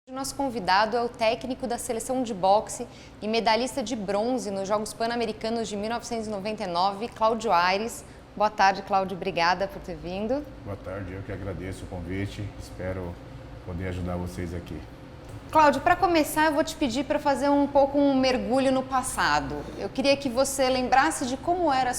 O nosso convidado é o técnico da seleção de boxe e medalhista de bronze nos Jogos Pan-Americanos de 1999, Cláudio Aires. Boa tarde, Cláudio. Obrigada por ter vindo. Boa tarde, eu que agradeço o convite. Espero poder ajudar vocês aqui. Cláudio, para começar, eu vou te pedir para fazer um pouco um mergulho no passado. Eu queria que você lembrasse de como eram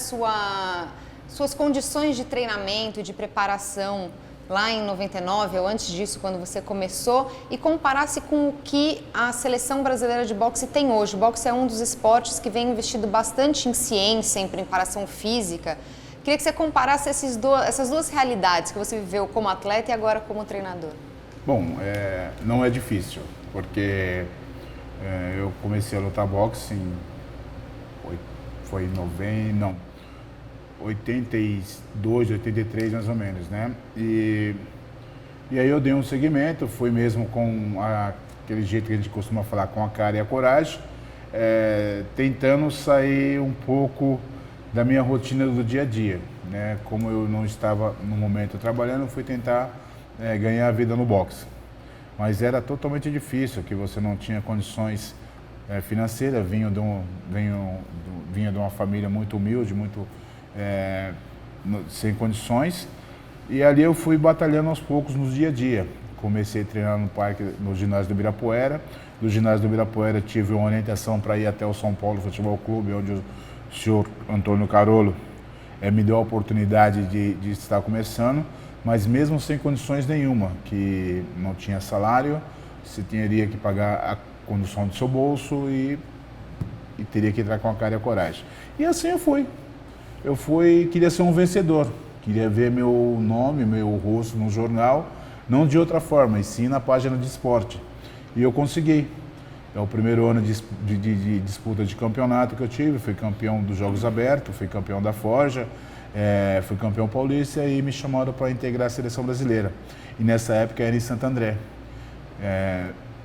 suas condições de treinamento e de preparação lá em 99 ou antes disso, quando você começou, e comparasse com o que a seleção brasileira de boxe tem hoje. O boxe é um dos esportes que vem investido bastante em ciência, em preparação física. Queria que você comparasse essas duas realidades que você viveu como atleta e agora como treinador. Bom, não é difícil, porque eu comecei a lutar boxe foi em 82, 83 mais ou menos, né? E aí eu dei um segmento, fui mesmo com aquele jeito que a gente costuma falar, com a cara e a coragem, tentando sair um pouco da minha rotina do dia a dia, né? Como eu não estava no momento trabalhando, eu fui tentar ganhar a vida no boxe. Mas era totalmente difícil, que você não tinha condições financeiras, vinha de uma família muito humilde, sem condições, e ali eu fui batalhando aos poucos no dia a dia. Comecei a treinar no ginásio do Ibirapuera. Do ginásio do Ibirapuera tive uma orientação para ir até o São Paulo Futebol Clube, onde o senhor Antônio Carolo me deu a oportunidade de estar começando, mas mesmo sem condições nenhuma, que não tinha salário, você teria que pagar a condução do seu bolso e teria que entrar com a cara e a coragem. E assim eu fui. Queria ser um vencedor, queria ver meu nome, meu rosto no jornal, não de outra forma, e sim na página de esporte. E eu consegui. É o primeiro ano de disputa de campeonato que eu tive, fui campeão dos Jogos Abertos, fui campeão da Forja, fui campeão paulista e me chamaram para integrar a seleção brasileira. E nessa época era em Santo André.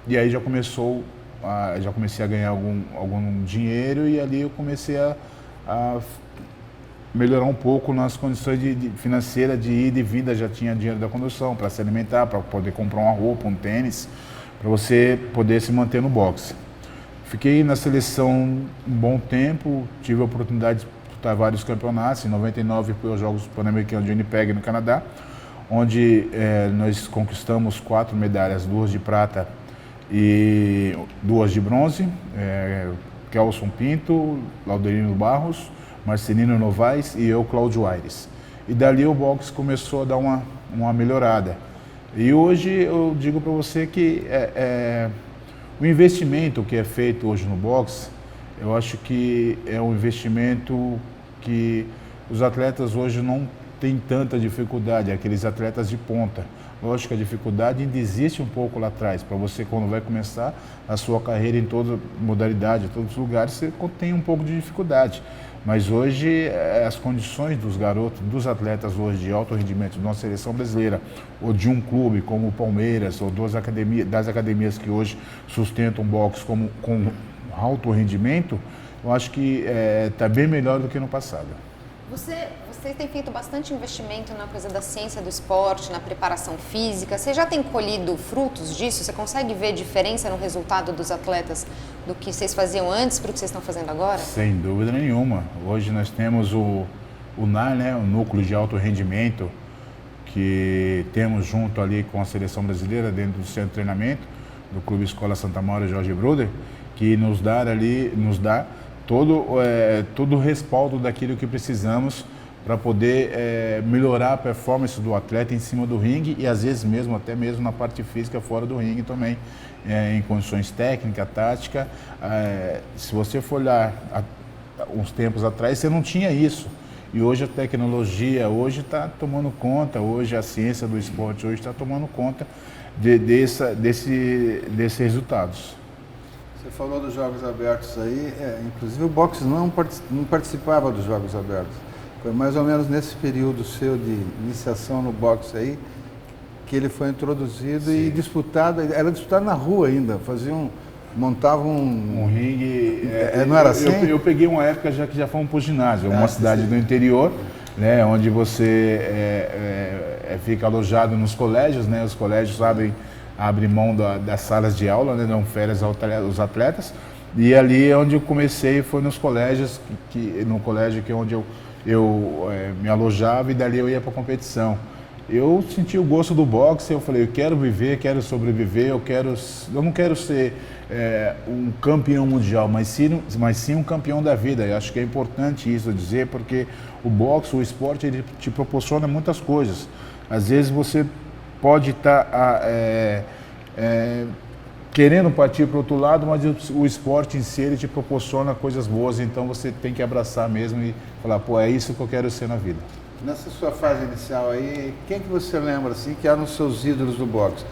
E aí já comecei a ganhar algum dinheiro e ali eu comecei a melhorar um pouco nas condições financeiras de ida e vinda. Já tinha dinheiro da condução para se alimentar, para poder comprar uma roupa, um tênis, para você poder se manter no boxe. Fiquei na seleção um bom tempo, tive a oportunidade de disputar vários campeonatos. Em 99 fui aos Jogos Pan-Americanos de Winnipeg, no Canadá, onde nós conquistamos 4 medalhas, 2 de prata e 2 de bronze. Kelson Pinto, Laudelino Barros, Marcelino Novaes e eu, Cláudio Aires. E dali o boxe começou a dar uma melhorada. E hoje eu digo para você que o investimento que é feito hoje no boxe, eu acho que é um investimento que os atletas hoje não têm tanta dificuldade, aqueles atletas de ponta. Lógico que a dificuldade ainda existe um pouco lá atrás, para você quando vai começar a sua carreira em toda modalidade, em todos os lugares, você tem um pouco de dificuldade. Mas hoje as condições dos garotos, dos atletas hoje de alto rendimento, de uma seleção brasileira, ou de um clube como o Palmeiras, ou das academias que hoje sustentam o boxe com alto rendimento, eu acho que está bem melhor do que no passado. Você tem feito bastante investimento na coisa da ciência do esporte, na preparação física. Você já tem colhido frutos disso? Você consegue ver diferença no resultado dos atletas do que vocês faziam antes para o que vocês estão fazendo agora? Sem dúvida nenhuma. Hoje nós temos o NAR, né, o Núcleo de Alto Rendimento, que temos junto ali com a Seleção Brasileira, dentro do centro de treinamento, do Clube Escola Santa Maura Jorge Bruder, que nos dá todo o respaldo daquilo que precisamos para poder melhorar a performance do atleta em cima do ringue e às vezes até mesmo na parte física fora do ringue também, em condições técnicas, tática. Se você for olhar uns tempos atrás, você não tinha isso. E hoje a tecnologia está tomando conta, hoje a ciência do esporte está tomando conta desses resultados. Você falou dos Jogos Abertos aí, inclusive o boxe não participava dos Jogos Abertos. Foi mais ou menos nesse período seu de iniciação no boxe aí que ele foi introduzido. Sim. E disputado, era disputado na rua ainda, montavam um ringue. Não era assim? Eu peguei uma época que já fomos para o ginásio, uma cidade do interior, né, onde você fica alojado nos colégios, né, os colégios abrem abre mão das salas de aula, né, dão férias aos atletas. E ali é onde eu comecei, foi nos colégios, no colégio que é onde eu me alojava, e dali eu ia para a competição. Eu senti o gosto do boxe, eu falei, eu quero viver, quero sobreviver, eu não quero ser um campeão mundial, mas sim um campeão da vida. Eu acho que é importante isso dizer, porque o boxe, o esporte, ele te proporciona muitas coisas. Às vezes você pode estar querendo partir para o outro lado, mas o esporte em si, ele te proporciona coisas boas, então você tem que abraçar mesmo e falar, pô, é isso que eu quero ser na vida. Nessa sua fase inicial aí, quem que você lembra assim que eram os seus ídolos do boxe?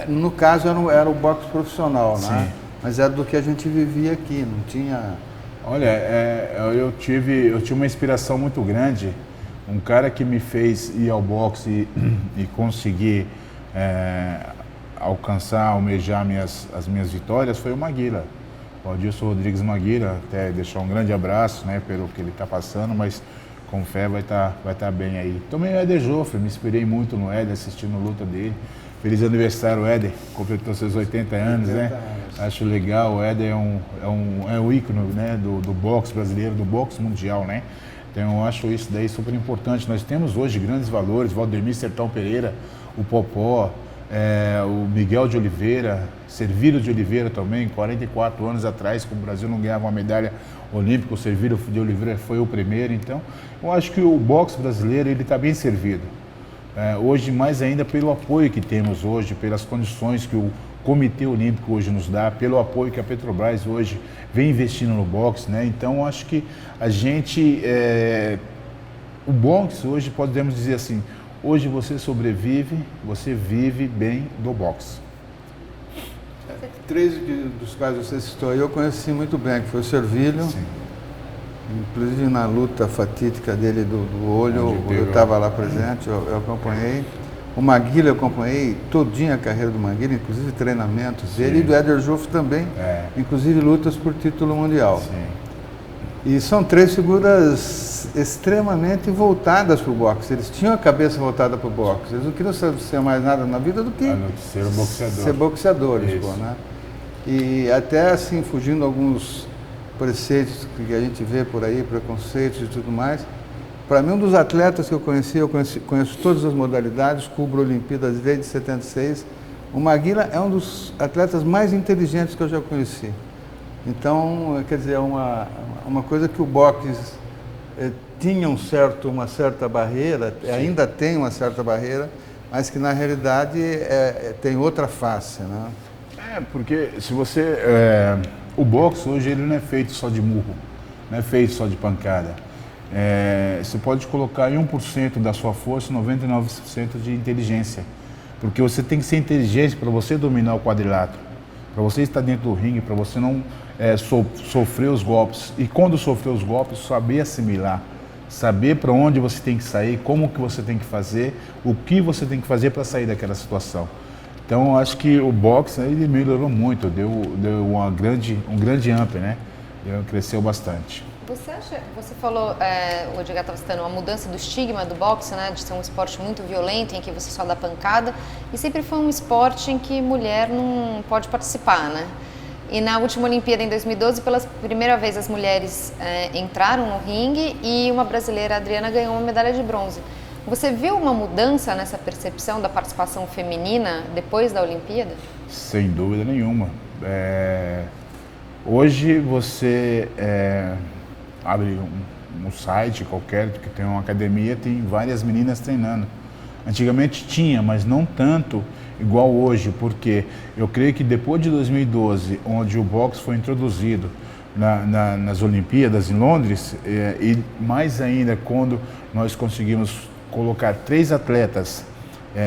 No caso era o boxe profissional, né? Sim. Mas era do que a gente vivia aqui, não tinha... Olha, eu tive uma inspiração muito grande. Um cara que me fez ir ao boxe e conseguir almejar as minhas vitórias foi o Maguila. O Adilson Rodrigues Maguila, até deixar um grande abraço, né, pelo que ele está passando, mas com fé vai tá bem aí. Também o Éder Joffre, me inspirei muito no Éder, assistindo a luta dele. Feliz aniversário, Éder, completou seus 80 anos, né? Acho legal, o Éder é um ícone, né, do boxe brasileiro, do boxe mundial, né? Então eu acho isso daí super importante. Nós temos hoje grandes valores, Valdemir Sertão Pereira, o Popó, o Miguel de Oliveira, Servílio de Oliveira também, 44 anos atrás, que o Brasil não ganhava uma medalha olímpica, o Servílio de Oliveira foi o primeiro. Então eu acho que o boxe brasileiro ele está bem servido. Hoje, mais ainda pelo apoio que temos hoje, pelas condições que o Comitê Olímpico hoje nos dá, pelo apoio que a Petrobras hoje vem investindo no boxe, né? Então, acho que a gente, o boxe hoje, podemos dizer assim, hoje você sobrevive, você vive bem do boxe. Três dos quais você citou, eu conheci muito bem, que foi o Servílio. Sim. Inclusive na luta fatídica dele do olho, eu estava lá presente, eu acompanhei. O Maguila eu acompanhei todinha a carreira do Maguila, inclusive treinamentos dele, e do Éder Joffre também, inclusive lutas por título mundial. Sim. E são três figuras extremamente voltadas para o boxe. Eles tinham a cabeça voltada para o boxe. Eles não queriam ser mais nada na vida do que ser boxeadores. Pô, né? E até assim, fugindo alguns preceitos que a gente vê por aí, preconceitos e tudo mais. Para mim, um dos atletas que eu conheço todas as modalidades, cubro Olimpíadas desde 76. O Maguila é um dos atletas mais inteligentes que eu já conheci. Então, quer dizer, é uma coisa que o boxe tinha uma certa barreira, ainda tem uma certa barreira, mas que na realidade tem outra face, né? Porque se você... o boxe hoje ele não é feito só de murro, não é feito só de pancada. Você pode colocar em 1% da sua força 99% de inteligência. Porque você tem que ser inteligente para você dominar o quadrilátero, para você estar dentro do ringue, para você não sofrer os golpes. E quando sofrer os golpes, saber assimilar, saber para onde você tem que sair, como que você tem que fazer, o que você tem que fazer para sair daquela situação. Então, acho que o boxe ele melhorou muito, deu um grande up, né? Cresceu bastante. Você falou, o Edgar estava citando, a mudança do estigma do boxe, né? De ser um esporte muito violento, em que você só dá pancada, e sempre foi um esporte em que mulher não pode participar, né? E na última Olimpíada, em 2012, pela primeira vez as mulheres entraram no ringue e uma brasileira, a Adriana, ganhou uma medalha de bronze. Você viu uma mudança nessa percepção da participação feminina depois da Olimpíada? Sem dúvida nenhuma. Hoje você abre um site qualquer que tem uma academia, tem várias meninas treinando. Antigamente tinha, mas não tanto igual hoje, porque eu creio que depois de 2012, onde o boxe foi introduzido nas Olimpíadas em Londres, e mais ainda quando nós conseguimos colocar 3 atletas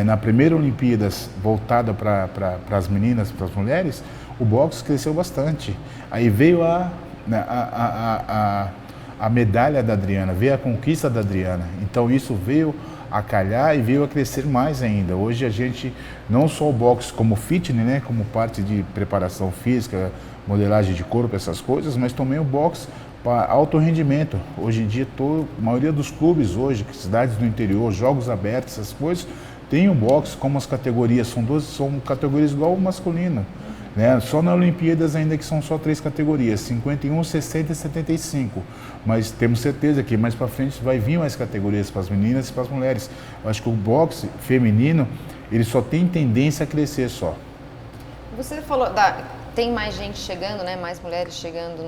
na primeira Olimpíadas voltada para as meninas, para as mulheres, o boxe cresceu bastante. Aí veio a medalha da Adriana, veio a conquista da Adriana. Então isso veio a calhar e veio a crescer mais ainda. Hoje a gente, não só o boxe como fitness, né, como parte de preparação física, modelagem de corpo, essas coisas, mas também o boxe para alto rendimento. Hoje em dia, a maioria dos clubes hoje, cidades do interior, jogos abertos, essas coisas, Tem o boxe como as categorias, são categorias igual ao masculino. Né? Só na Olimpíadas ainda que são só 3 categorias, 51, 60 e 75. Mas temos certeza que mais para frente vai vir mais categorias para as meninas e para as mulheres. Eu acho que o boxe feminino, ele só tem tendência a crescer só. Você falou, tem mais gente chegando, né? Mais mulheres chegando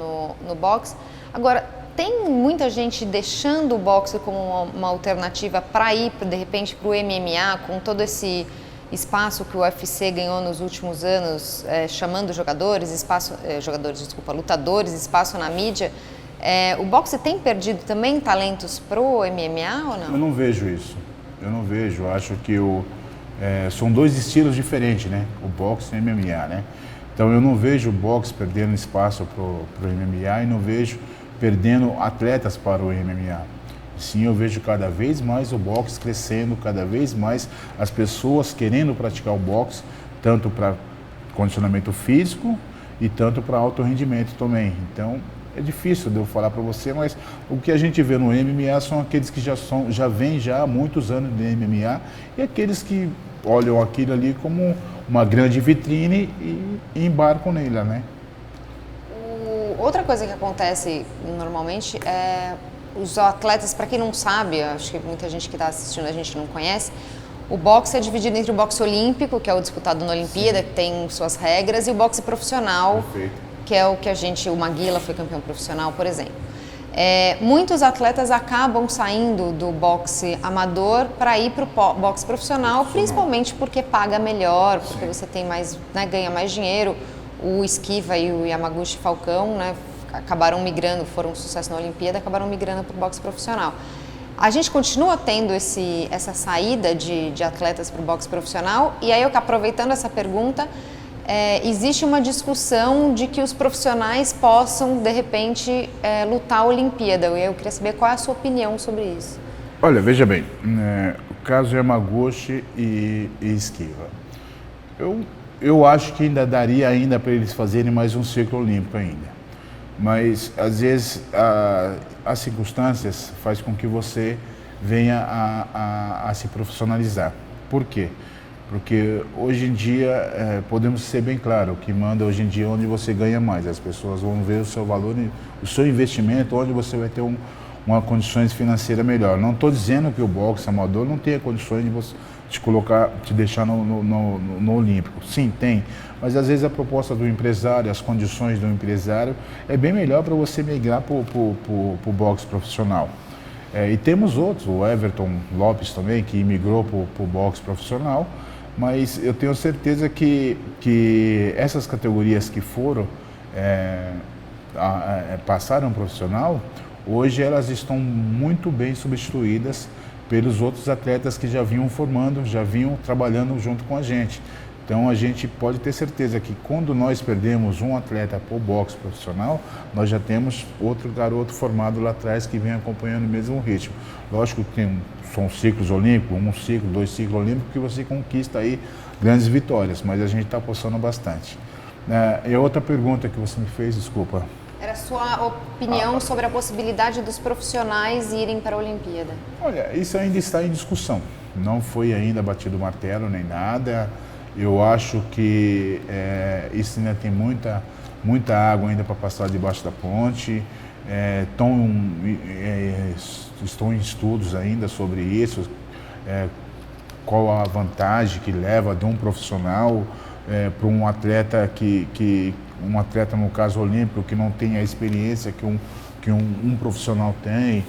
no boxe. Agora, tem muita gente deixando o boxe como uma alternativa para ir, de repente, para o MMA, com todo esse espaço que o UFC ganhou nos últimos anos, chamando lutadores, espaço na mídia. O boxe tem perdido também talentos pro MMA ou não? Eu não vejo isso. Eu não vejo. Eu acho que são 2 estilos diferentes, né? O boxe e o MMA, né? Então eu não vejo o boxe perdendo espaço pro MMA e não vejo perdendo atletas para o MMA. Sim, eu vejo cada vez mais o boxe crescendo, cada vez mais as pessoas querendo praticar o boxe, tanto para condicionamento físico e tanto para alto rendimento também. Então, é difícil de eu falar para você, mas o que a gente vê no MMA são aqueles que já vêm há muitos anos de MMA e aqueles que olham aquilo ali como uma grande vitrine e embarcam nela, né? Outra coisa que acontece normalmente é os atletas, para quem não sabe, acho que muita gente que está assistindo a gente não conhece, o boxe é dividido entre o boxe olímpico, que é o disputado na Olimpíada, que tem suas regras, e o boxe profissional, Perfeito. que é o que o Maguila foi campeão profissional, por exemplo. Muitos atletas acabam saindo do boxe amador para ir para o boxe profissional, principalmente porque paga melhor, porque você tem mais, né, ganha mais dinheiro. O Esquiva e o Yamaguchi Falcão, né, acabaram migrando, foram um sucesso na Olimpíada, acabaram migrando para o boxe profissional. A gente continua tendo essa saída de atletas para o boxe profissional, e aí, aproveitando essa pergunta, existe uma discussão de que os profissionais possam, de repente, lutar a Olimpíada. Eu queria saber qual é a sua opinião sobre isso. Olha, veja bem, o caso Yamaguchi e Esquiva. Eu acho que ainda daria ainda para eles fazerem mais um ciclo olímpico ainda. Mas, às vezes, as circunstâncias fazem com que você venha a se profissionalizar. Por quê? Porque hoje em dia, podemos ser bem claros, o que manda hoje em dia é onde você ganha mais. As pessoas vão ver o seu valor, o seu investimento, onde você vai ter uma condições financeiras melhor. Não estou dizendo que o boxe amador não tenha condições de você te deixar no Olímpico. Sim, tem. Mas às vezes a proposta do empresário, as condições do empresário, é bem melhor para você migrar para o boxe profissional. E temos outros, o Everton Lopes também, que migrou para o boxe profissional, mas eu tenho certeza que essas categorias que passaram profissional, hoje elas estão muito bem substituídas pelos outros atletas que já vinham formando, já vinham trabalhando junto com a gente. Então a gente pode ter certeza que quando nós perdemos um atleta para o boxe profissional, nós já temos outro garoto formado lá atrás que vem acompanhando o mesmo ritmo. Lógico que são ciclos olímpicos, 1 ciclo, 2 ciclos olímpicos, que você conquista aí grandes vitórias, mas a gente está apostando bastante. E a outra pergunta que você me fez, desculpa. Era a sua opinião sobre a possibilidade dos profissionais irem para a Olimpíada. Olha, isso ainda está em discussão. Não foi ainda batido o martelo nem nada. Eu acho que isso ainda tem muita água ainda para passar debaixo da ponte. Estão em estudos ainda sobre isso. Qual a vantagem que leva de um profissional para um atleta um atleta, no caso olímpico, que não tem a experiência que um profissional tem.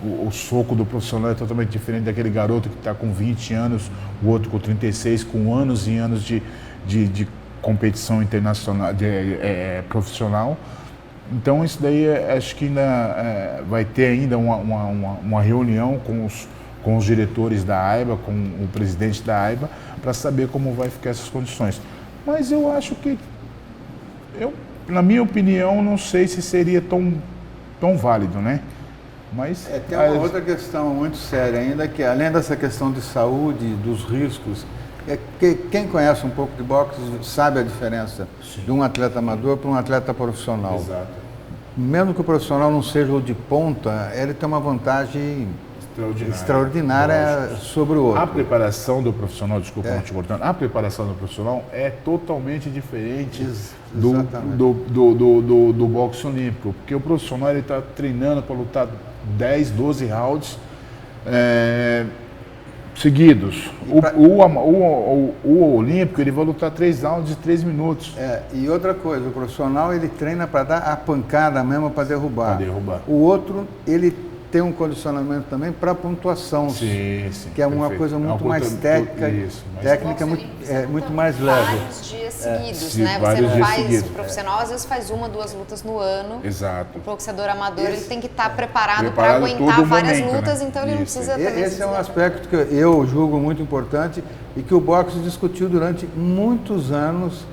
O soco do profissional é totalmente diferente daquele garoto que está com 20 anos, o outro com 36, com anos e anos de competição internacional, profissional. Então isso daí acho que ainda vai ter ainda uma reunião com os diretores da AIBA, com o presidente da AIBA, para saber como vai ficar essas condições. Mas eu acho que na minha opinião, não sei se seria tão válido, né? Mas tem uma outra questão muito séria ainda, que além dessa questão de saúde, dos riscos, quem conhece um pouco de boxe sabe a diferença de um atleta amador para um atleta profissional. Exato. Mesmo que o profissional não seja o de ponta, ele tem uma vantagem extraordinária sobre o outro. A preparação do profissional, desculpa não te cortando, a preparação do profissional é totalmente diferente do boxe olímpico, porque o profissional está treinando para lutar 10, 12 rounds seguidos. O olímpico ele vai lutar 3 rounds de 3 minutos. E outra coisa, o profissional ele treina para dar a pancada mesmo, para derrubar. O outro, ele tem um condicionamento também para pontuação, sim, que é uma coisa muito mais técnica, muito mais leve. Vários dias seguidos, né? Você não faz, o profissional às vezes faz 1, 2 lutas no ano. Exato. O boxeador amador ele tem que estar preparado para aguentar várias lutas, então ele não precisa também. Esse é um aspecto que eu julgo muito importante e que o boxe discutiu durante muitos anos.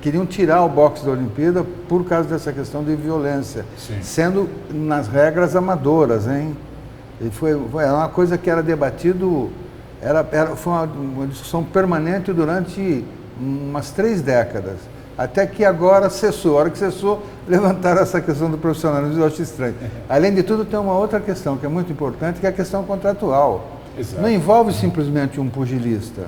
Queriam tirar o boxe da Olimpíada por causa dessa questão de violência, sendo nas regras amadoras, hein? E foi uma coisa que era debatido, foi uma discussão permanente durante umas 3 décadas, até que agora cessou. A hora que cessou, levantaram essa questão do profissionalismo, eu acho estranho. Além de tudo, tem uma outra questão que é muito importante, que é a questão contratual. Exato. Não envolve simplesmente um pugilista.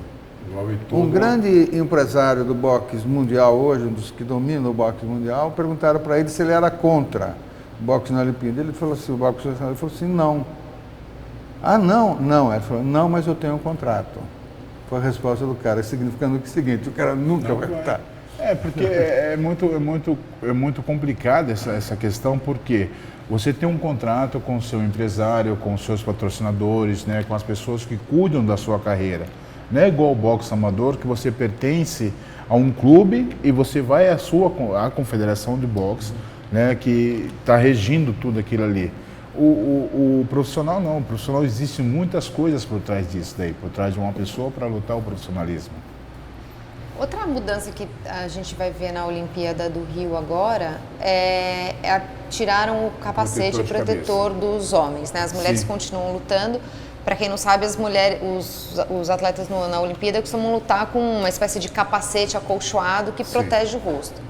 Um grande empresário do boxe mundial hoje, um dos que domina o boxe mundial, perguntaram para ele se ele era contra o boxe na Olimpíada. Ele falou assim, ele falou assim, não. Ah, não? Não. Ele falou, não, mas eu tenho um contrato. Foi a resposta do cara, significando o seguinte, o cara nunca vai estar. Porque é muito complicada essa questão, porque você tem um contrato com o seu empresário, com os seus patrocinadores, né, com as pessoas que cuidam da sua carreira. Não é igual o boxe amador, que você pertence a um clube e você vai à confederação de boxe, né, que está regindo tudo aquilo ali. O profissional não, o profissional existe muitas coisas por trás disso daí, por trás de uma pessoa para lutar o profissionalismo. Outra mudança que a gente vai ver na Olimpíada do Rio agora tiraram o capacete protetor dos homens, né? As mulheres continuam lutando. Para quem não sabe, os atletas na Olimpíada costumam lutar com uma espécie de capacete acolchoado que protege o rosto.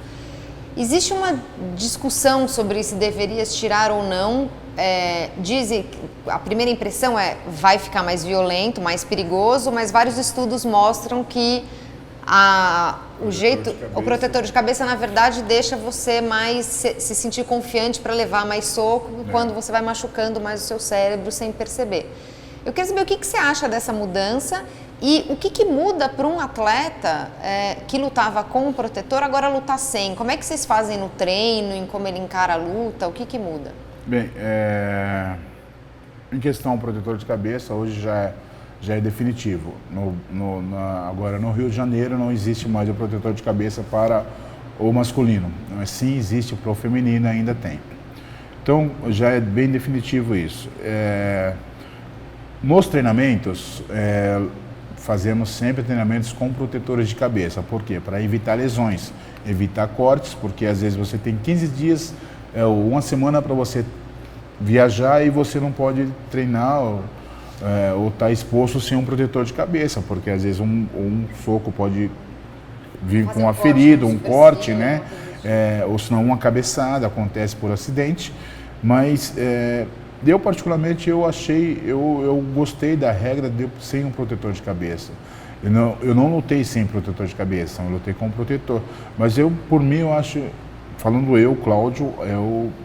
Existe uma discussão sobre se deveria tirar ou não. Dizem, a primeira impressão vai ficar mais violento, mais perigoso, mas vários estudos mostram que o protetor de cabeça, na verdade, deixa você mais se sentir confiante para levar mais soco quando você vai machucando mais o seu cérebro sem perceber. Eu queria saber o que você acha dessa mudança e o que muda para um atleta que lutava com o protetor agora lutar sem. Como é que vocês fazem no treino, em como ele encara a luta, o que muda? Bem, em questão do protetor de cabeça, hoje já é definitivo. Agora, no Rio de Janeiro, não existe mais o protetor de cabeça para o masculino. Sim, existe para o feminino, ainda tem. Então, já é bem definitivo isso. Nos treinamentos, fazemos sempre treinamentos com protetores de cabeça. Por quê? Para evitar lesões, evitar cortes, porque às vezes você tem 15 dias, uma semana para você viajar e você não pode treinar ou estar exposto sem um protetor de cabeça, porque às vezes um soco pode vir com uma ferida, um corte, né? Ou senão uma cabeçada, acontece por acidente, mas eu particularmente eu gostei da regra de sem um protetor de cabeça. Eu não lutei sem protetor de cabeça, eu lutei com um protetor, mas por mim eu acho, falando Cláudio,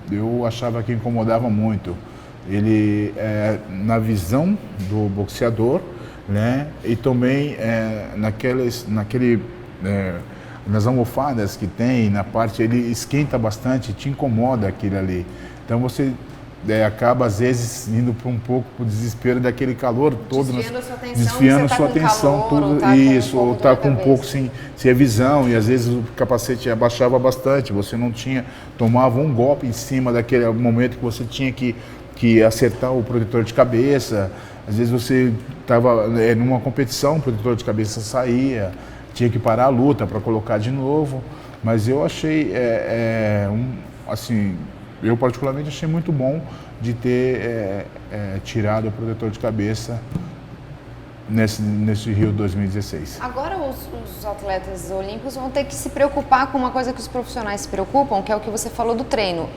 eu achava que incomodava muito. Ele na visão do boxeador, né? E também nas almofadas que tem, na parte, ele esquenta bastante, te incomoda aquilo ali. Então você acaba às vezes indo para um pouco para o desespero daquele calor todo, desviando sua atenção, tudo isso, ou está com um pouco sem a visão, e às vezes o capacete abaixava bastante, você não tomava um golpe em cima daquele momento que você tinha que acertar o protetor de cabeça. Às vezes você estava numa competição, o protetor de cabeça saía, tinha que parar a luta para colocar de novo, mas eu achei assim, eu particularmente achei muito bom de ter tirado o protetor de cabeça nesse Rio 2016. Agora os atletas olímpicos vão ter que se preocupar com uma coisa que os profissionais se preocupam, que é o que você falou do treino.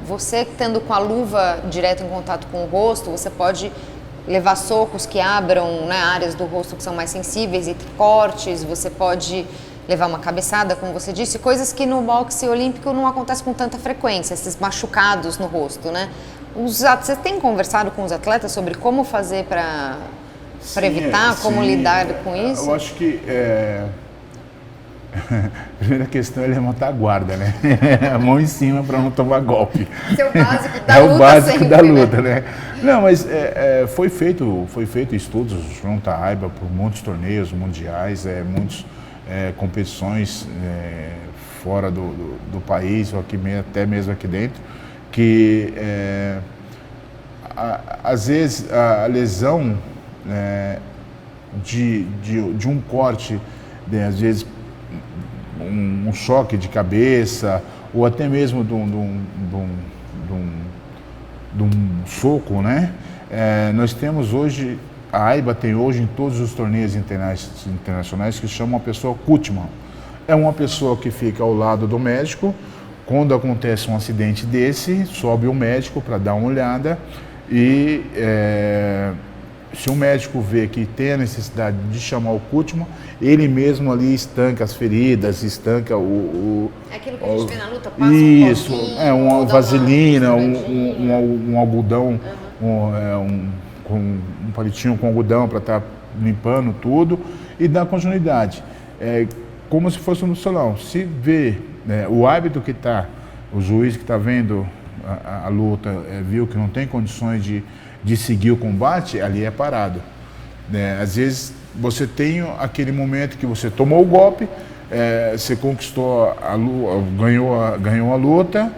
Você estando com a luva direto em contato com o rosto, você pode levar socos que abram, né, áreas do rosto que são mais sensíveis e cortes, você pode levar uma cabeçada, como você disse, coisas que no boxe olímpico não acontece com tanta frequência, esses machucados no rosto, né? Você tem conversado com os atletas sobre como fazer para evitar, como lidar com isso? Eu acho que a primeira questão é levantar a guarda, né? A mão em cima para não tomar golpe. Esse é o básico da luta. É o básico sempre, da luta, né? Não, mas foi feito estudos junto à AIBA por muitos torneios mundiais, muitas competições fora do país, ou aqui, até mesmo aqui dentro, que às vezes a lesão de um corte, às vezes um choque de cabeça, ou até mesmo de um soco, né? Nós temos hoje, a AIBA tem hoje em todos os torneios internacionais que chama uma pessoa Kutman. É uma pessoa que fica ao lado do médico. Quando acontece um acidente desse, sobe o médico para dar uma olhada e se o médico vê que tem a necessidade de chamar o Kutman, ele mesmo ali estanca as feridas, estanca É aquilo que a gente vê na luta, passa isso, um uma vaselina, um algodão, com um palitinho com algodão para estar limpando tudo e dar continuidade. Como se fosse um salão. Se vê o árbitro que está, o juiz que está vendo a luta, viu que não tem condições de seguir o combate, ali é parado. Às vezes você tem aquele momento que você tomou o golpe, você conquistou ganhou a luta,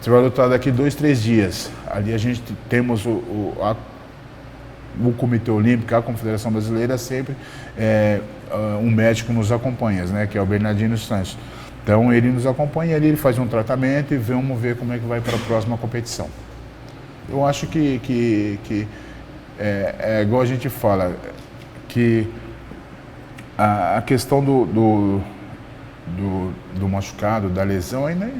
você vai lutar daqui 2, 3 dias. Ali a gente temos o Comitê Olímpico, a Confederação Brasileira, sempre um médico nos acompanha, né, que é o Bernardino Santos. Então ele nos acompanha ali, ele faz um tratamento e vamos ver como é que vai para a próxima competição. Eu acho que igual a gente fala, que a questão do machucado, da lesão, ainda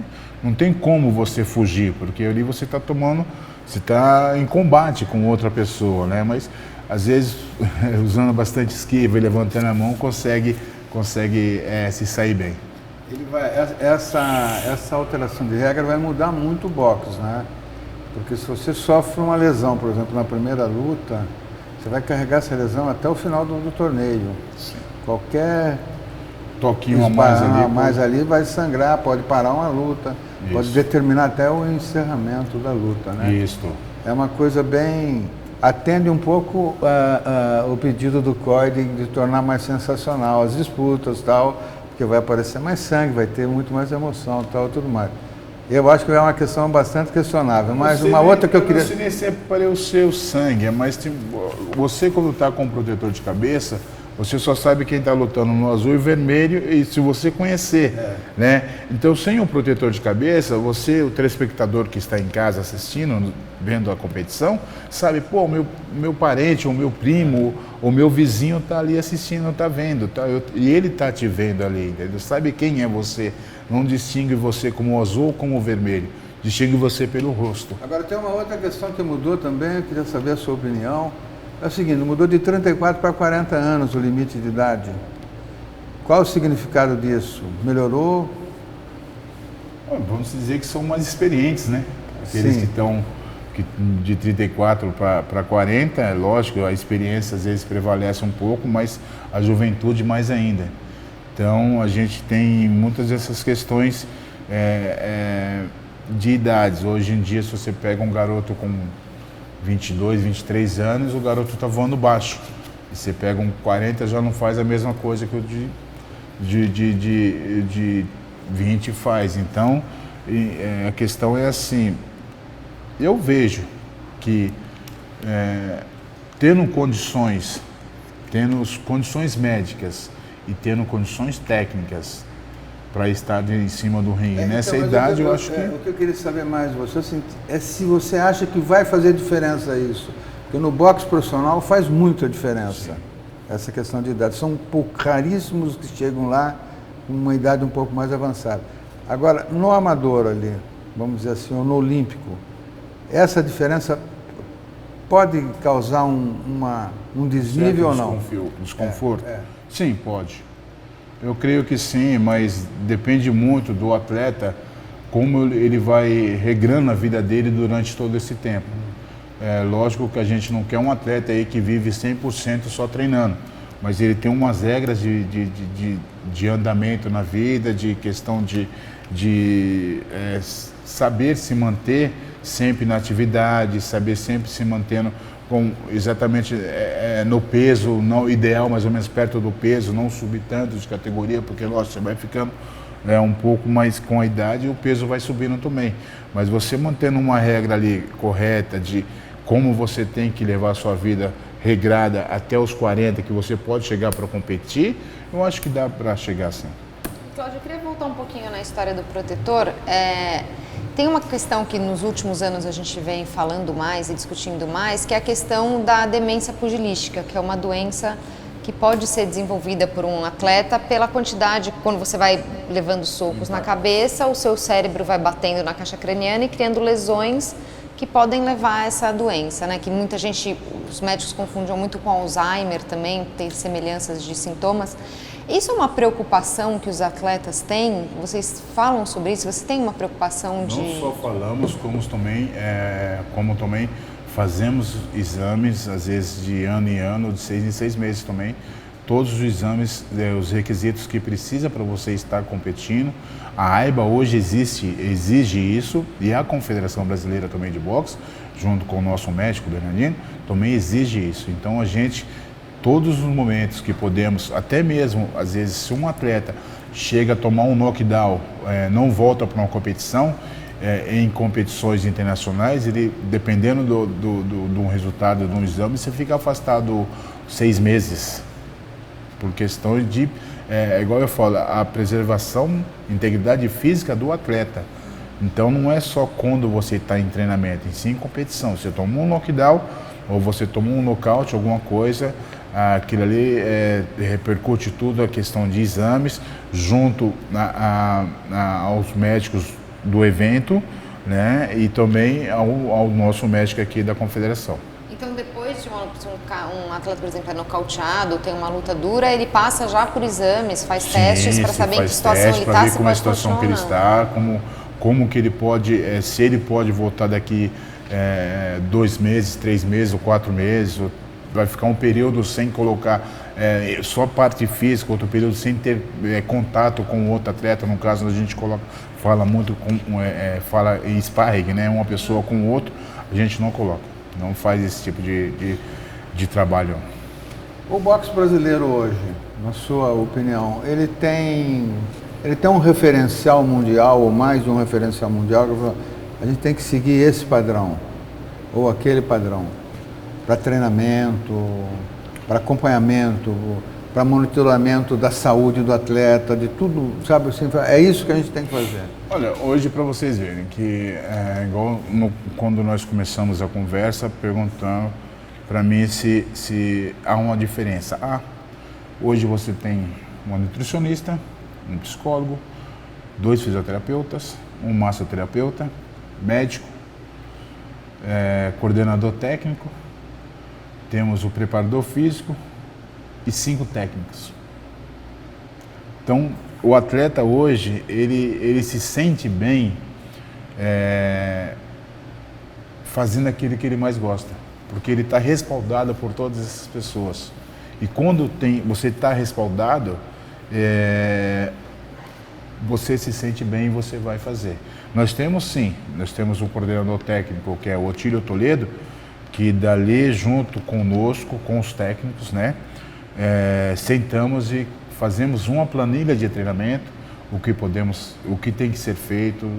não tem como você fugir, porque ali você está em combate com outra pessoa, né? Mas às vezes usando bastante esquiva e levantando a mão consegue se sair bem. Essa alteração de regra vai mudar muito o boxe, né? Porque se você sofre uma lesão, por exemplo, na primeira luta, você vai carregar essa lesão até o final do torneio. Sim. Qualquer toquinho a mais ali vai sangrar, pode parar uma luta, isso. Pode determinar até o encerramento da luta, né? Isso. É uma coisa bem... Atende um pouco o pedido do COI de tornar mais sensacional as disputas e tal, porque vai aparecer mais sangue, vai ter muito mais emoção e tal, tudo mais. Eu acho que é uma questão bastante questionável, mas outra que eu queria... Não sei nem se é para o seu sangue, mas você quando está com um protetor de cabeça, você só sabe quem está lutando no azul e vermelho e se você conhecer, né? Então, sem um protetor de cabeça, você, o telespectador que está em casa assistindo, vendo a competição, sabe, pô, meu parente, o meu primo, o meu vizinho está ali assistindo, está vendo, e ele está te vendo ali, entendeu? Sabe quem é você, não distingue você como azul ou como vermelho, distingue você pelo rosto. Agora, tem uma outra questão que mudou também, eu queria saber a sua opinião. É o seguinte, mudou de 34 para 40 anos o limite de idade. Qual o significado disso? Melhorou? Vamos dizer que são mais experientes, né? Aqueles que estão de 34 para 40, é lógico, a experiência às vezes prevalece um pouco, mas a juventude mais ainda. Então, a gente tem muitas dessas questões de idades. Hoje em dia, se você pega um garoto com 22, 23 anos, o garoto está voando baixo. E você pega um 40, já não faz a mesma coisa que o de 20 faz. Então, a questão é assim, eu vejo que tendo condições médicas e tendo condições técnicas para estar em cima do ringue. Nessa idade, eu acho que... O que eu queria saber mais de você assim, é se você acha que vai fazer diferença isso. Porque no boxe profissional faz muita diferença. Sim. essa questão de idade. São raríssimos que chegam lá com uma idade um pouco mais avançada. Agora, no amador ali, vamos dizer assim, ou no olímpico, essa diferença pode causar um desnível ou não? Desconforto? Sim, pode. Eu creio que sim, mas depende muito do atleta, como ele vai regrando a vida dele durante todo esse tempo. É lógico que a gente não quer um atleta aí que vive 100% só treinando, mas ele tem umas regras de andamento na vida, de questão de saber se manter sempre na atividade, saber sempre se mantendo com exatamente no peso, não ideal, mais ou menos perto do peso, não subir tanto de categoria, porque lógico, você vai ficando um pouco mais com a idade e o peso vai subindo também. Mas você mantendo uma regra ali correta de como você tem que levar a sua vida regrada até os 40, que você pode chegar para competir, eu acho que dá para chegar assim. Cláudio, eu queria voltar um pouquinho na história do protetor. Tem uma questão que nos últimos anos a gente vem falando mais e discutindo mais, que é a questão da demência pugilística, que é uma doença que pode ser desenvolvida por um atleta pela quantidade, quando você vai levando socos na cabeça, o seu cérebro vai batendo na caixa craniana e criando lesões que podem levar a essa doença, né? Que muita gente, os médicos confundem muito com Alzheimer também, tem semelhanças de sintomas. Isso é uma preocupação que os atletas têm? Vocês falam sobre isso? Você tem uma preocupação de... Não só falamos, como também fazemos exames, às vezes de ano em ano, de 6 em 6 meses também. Todos os exames, os requisitos que precisa para você estar competindo. A AIBA hoje exige isso, e a Confederação Brasileira também de Boxe, junto com o nosso médico, Bernardino, também exige isso. Então a gente, todos os momentos que podemos, até mesmo, às vezes, se um atleta chega a tomar um knockdown, não volta para uma competição, em competições internacionais, ele, dependendo do resultado de um exame, você fica afastado 6 meses. Por questões de, igual eu falo, a preservação, integridade física do atleta. Então não é só quando você está em treinamento, em sim em competição. Você tomou um knockdown ou você tomou um nocaute, alguma coisa, aquilo ali repercute tudo a questão de exames, junto aos médicos do evento, né, e também ao nosso médico aqui da Confederação. Então, depois de um atleta, por exemplo, é nocauteado, tem uma luta dura, ele passa já por exames, faz testes para saber em que situação ele está, se pode continuar ou não. Como que ele pode, se ele pode voltar daqui 2 meses, 3 meses ou 4 meses, vai ficar um período sem colocar só parte física, outro período sem ter contato com o outro atleta. No caso, a gente fala muito, fala em sparring, né? Uma pessoa com o outro, a gente não coloca. Não faz esse tipo de trabalho. O boxe brasileiro hoje, na sua opinião, ele tem um referencial mundial, ou mais de um referencial mundial? A gente tem que seguir esse padrão, ou aquele padrão, para treinamento, para acompanhamento, para monitoramento da saúde do atleta, de tudo, sabe assim, é isso que a gente tem que fazer. Olha, hoje para vocês verem que igual quando nós começamos a conversa, perguntando para mim se há uma diferença. Hoje você tem uma nutricionista, um psicólogo, 2 fisioterapeutas, um massoterapeuta, médico, coordenador técnico, temos o preparador físico e 5 técnicos. Então, o atleta hoje, ele se sente bem fazendo aquilo que ele mais gosta, porque ele está respaldado por todas essas pessoas. E quando você está respaldado, você se sente bem e você vai fazer. Nós temos um coordenador técnico, que é o Otílio Toledo, que dali, junto conosco, com os técnicos, né, sentamos e fazemos uma planilha de treinamento, o que tem que ser feito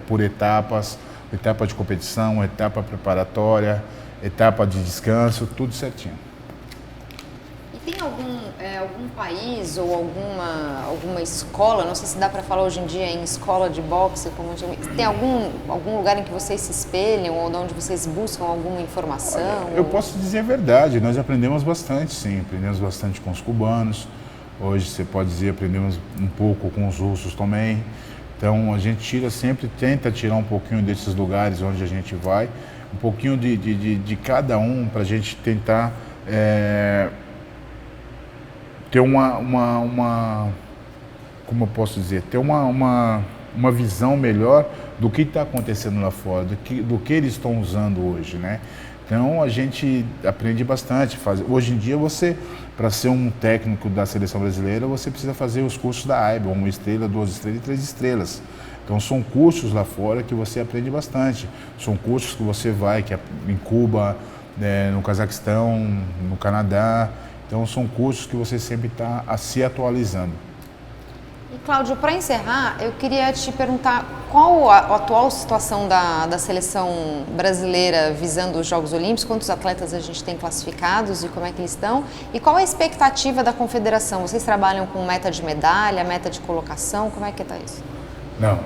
por etapas, etapa de competição, etapa preparatória, etapa de descanso, tudo certinho. E tem algum país ou alguma escola, não sei se dá para falar hoje em dia em escola de boxe, tem algum lugar em que vocês se espelham ou de onde vocês buscam alguma informação? Olha, eu posso dizer a verdade, nós aprendemos bastante, sim, aprendemos bastante com os cubanos, hoje você pode dizer aprendemos um pouco com os russos também, então a gente tenta tirar um pouquinho desses lugares onde a gente vai, um pouquinho de cada um para a gente tentar ter como eu posso dizer, ter uma visão melhor do que está acontecendo lá fora, do que eles estão usando hoje, né? Então a gente aprende bastante. Hoje em dia para ser um técnico da seleção brasileira, você precisa fazer os cursos da AIBA, 1 estrela, 2 estrelas e 3 estrelas. Então são cursos lá fora que você aprende bastante. São cursos que você vai, que é em Cuba, no Cazaquistão, no Canadá. Então são cursos que você sempre está se atualizando. E Cláudio, para encerrar, eu queria te perguntar qual a atual situação da seleção brasileira visando os Jogos Olímpicos, quantos atletas a gente tem classificados e como é que eles estão, e qual a expectativa da confederação? Vocês trabalham com meta de medalha, meta de colocação, como é que está isso? Não,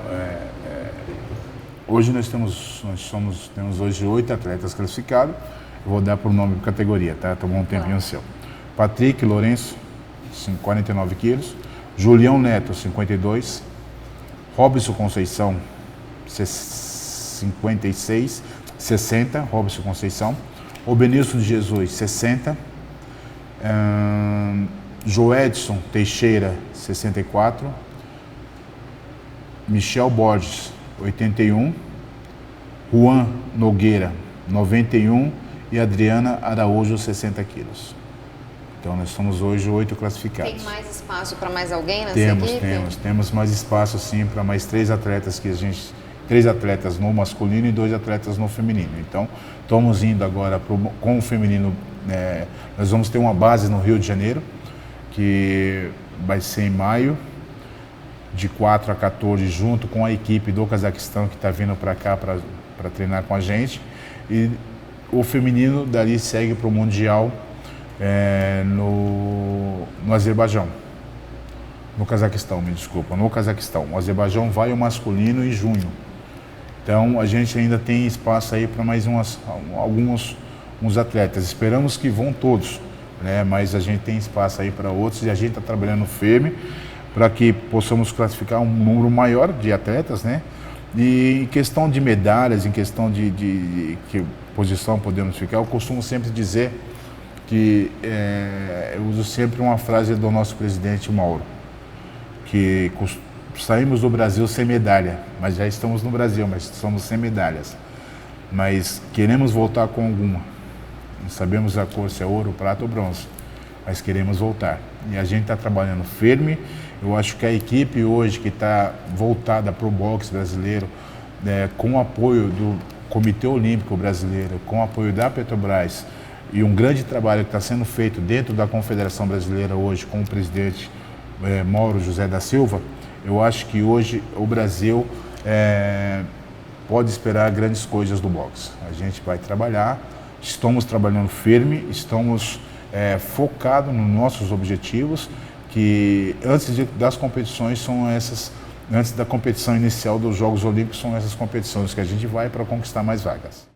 hoje temos hoje 8 atletas classificados, eu vou dar por nome e categoria, tá? Tomou um tempinho seu. Patrick Lourenço, 49 quilos. Julião Neto, 52. Robson Conceição, 60. Robson Conceição. Obenilson de Jesus, 60. Joedson Teixeira, 64. Michel Borges, 81. Juan Nogueira, 91. E Adriana Araújo, 60 quilos. Então, nós somos hoje 8 classificados. Tem mais espaço para mais alguém nessa equipe? Temos mais espaço, sim, para mais 3 atletas 3 atletas no masculino e 2 atletas no feminino. Então, estamos indo agora com o feminino, nós vamos ter uma base no Rio de Janeiro, que vai ser em maio, de 4 a 14, junto com a equipe do Cazaquistão, que está vindo para cá para treinar com a gente. E o feminino dali segue para o Mundial, no Azerbaijão, no Cazaquistão, no Cazaquistão. O Azerbaijão vai o masculino em junho. Então a gente ainda tem espaço aí para mais uns atletas. Esperamos que vão todos, né? Mas a gente tem espaço aí para outros e a gente está trabalhando firme para que possamos classificar um número maior de atletas, né? E em questão de medalhas, em questão de que posição podemos ficar, eu costumo sempre dizer que eu uso sempre uma frase do nosso presidente Mauro, que saímos do Brasil sem medalha, mas já estamos no Brasil, mas somos sem medalhas. Mas queremos voltar com alguma. Não sabemos a cor, se é ouro, prata ou bronze, mas queremos voltar. E a gente está trabalhando firme. Eu acho que a equipe hoje que está voltada para o boxe brasileiro, com o apoio do Comitê Olímpico Brasileiro, com o apoio da Petrobras, e um grande trabalho que está sendo feito dentro da Confederação Brasileira hoje com o presidente Mauro José da Silva, eu acho que hoje o Brasil pode esperar grandes coisas do boxe. A gente vai trabalhar, estamos trabalhando firme, estamos focados nos nossos objetivos, que das competições antes da competição inicial dos Jogos Olímpicos, são essas competições que a gente vai para conquistar mais vagas.